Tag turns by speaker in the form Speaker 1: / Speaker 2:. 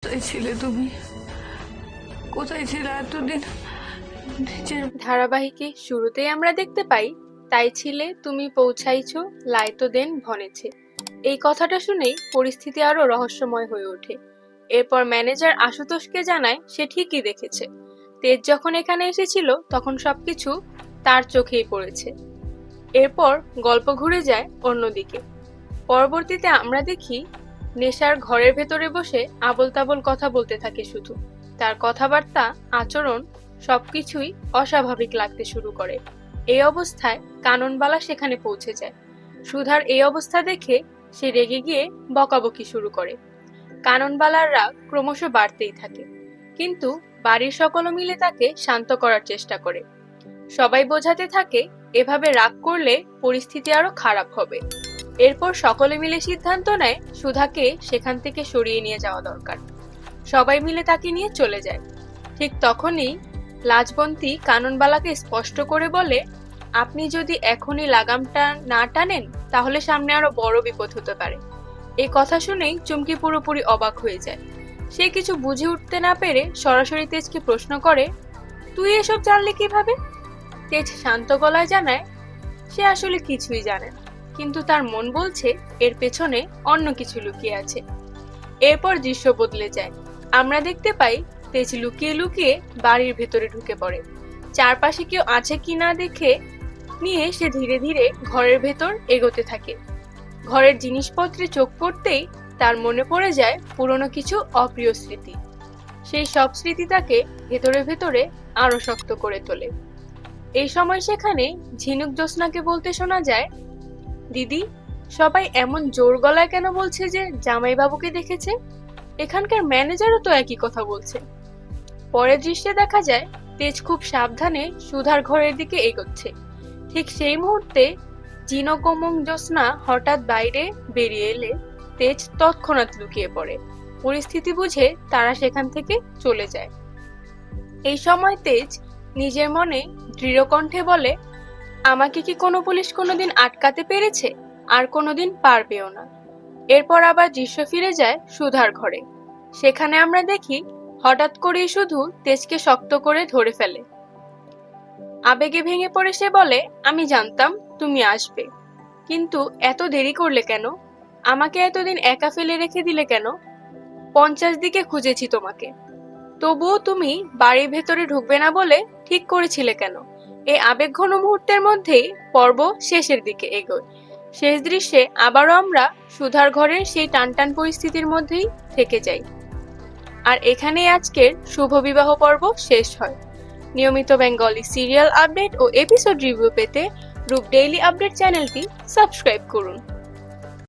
Speaker 1: কোথায় ছিলে তুমি? কোথায় ছিলে এতদিন?
Speaker 2: ধারাবাহিকে শুরুতেই আমরা দেখতে পাই, তাই ছিলে তুমি পৌঁছাইছ লাইতো দেন ভনেছে। এই কথাটা শুনেই পরিস্থিতি আরো রহস্যময় হয়ে ওঠে। এরপর ম্যানেজার আশুতোষকে জানায় সে ঠিকই দেখেছে, তেজ যখন এখানে এসেছিল তখন সবকিছু তার চোখেই পড়েছে। এরপর গল্প ঘুরে যায় অন্যদিকে। পরবর্তীতে আমরা দেখি নেশার ঘরের ভেতরে বসে আবোল তাবোল কথা বলতে থাকে শুধু। তার কথাবার্তা, আচরণ সবকিছুই অস্বাভাবিক লাগতে শুরু করে। এই অবস্থায় কাননবালা সেখানে পৌঁছে যায়। সুধার এই অবস্থা দেখে সে রেগে গিয়ে বকাবকি শুরু করে। কাননবালার রাগ ক্রমশ বাড়তেই থাকে, কিন্তু বাড়ির সকলে মিলে তাকে শান্ত করার চেষ্টা করে। সবাই বোঝাতে থাকে এভাবে রাগ করলে পরিস্থিতি আরো খারাপ হবে। এরপর সকলে মিলে সিদ্ধান্ত নেয় সুধাকে সেখান থেকে সরিয়ে নিয়ে যাওয়া দরকার। সবাই মিলে তাকে নিয়ে চলে যায়। ঠিক তখনই লাজবন্তী কাননবালাকে স্পষ্ট করে বলে, আপনি যদি এখনই লাগামটা না টানেন তাহলে সামনে আরো বড় বিপদ হতে পারে। এই কথা শুনেই চুমকি পুরোপুরি অবাক হয়ে যায়। সে কিছু বুঝে উঠতে না পেরে সরাসরি তেজকে প্রশ্ন করে, তুই এসব জানলি কিভাবে? তেজ শান্ত গলায় জানায় সে আসলে কিছুই জানে না, কিন্তু তার মন বলছে এর পেছনে অন্য কিছু লুকিয়ে আছে। এরপর দৃশ্য বদলে যায়। আমরা দেখতে পাই তেজ লুকিয়ে লুকিয়ে বাড়ির ভেতরে ঢুকে পড়ে। চারপাশে কেউ আছে কি না দেখে নিয়ে সে ধীরে ধীরে ঘরের ভেতর এগোতে থাকে। ঘরের জিনিসপত্রে চোখ পড়তেই তার মনে পড়ে যায় পুরনো কিছু অপ্রিয় স্মৃতি। সেই সব স্মৃতি তাকে ভেতরে ভেতরে আরো শক্ত করে তোলে। এই সময় সেখানে ঝিনুক জ্যোৎস্নাকে বলতে শোনা যায়, দিদি, সবাই এমন জোর গলায় কেন বলছে যে জামাইবাবুকে দেখেছে? এখানকার ম্যানেজারও তো একই কথা বলছে। পরের দৃশ্যে দেখা যায় তেজ খুব সাবধানে সুধার ঘরের দিকে এগোচ্ছে। ঠিক সেই মুহূর্তে ঝিনুক এবং জ্যোৎস্না হঠাৎ বাইরে বেরিয়ে এলে তেজ তৎক্ষণাৎ লুকিয়ে পড়ে। পরিস্থিতি বুঝে তারা সেখান থেকে চলে যায়। এই সময় তেজ নিজের মনে দৃঢ় কণ্ঠে বলে, আমাকে কি কোনো পুলিশ কোনোদিন আটকাতে পেরেছে? আর কোনোদিন পারবেও না। এরপর আবার দৃশ্য ফিরে যায় সুধার ঘরে। সেখানে আমরা দেখি হঠাৎ করেই শুধু তেজকে শক্ত করে ধরে ফেলে। আবেগে ভেঙে পড়ে সে বলে, আমি জানতাম তুমি আসবে, কিন্তু এত দেরি করলে কেন? আমাকে এতদিন একা ফেলে রেখে দিলে কেন? 50 দিকে খুঁজেছি তোমাকে, তবুও তুমি বাড়ির ভেতরে ঢুকবে না বলে ঠিক করেছিলে কেন? এই আবেগঘন মুহূর্তের মধ্যেই পর্ব শেষের দিকে এগোয়। শেষ দৃশ্যে আবারও আমরা সুধার ঘরের সেই টানটান পরিস্থিতির মধ্যেই থেকে যাই। আর এখানেই আজকের শুভ বিবাহ পর্ব শেষ হয়। নিয়মিত বেঙ্গলি সিরিয়াল আপডেট ও এপিসোড রিভিউ পেতে রূপ ডেইলি আপডেট চ্যানেলটি সাবস্ক্রাইব করুন।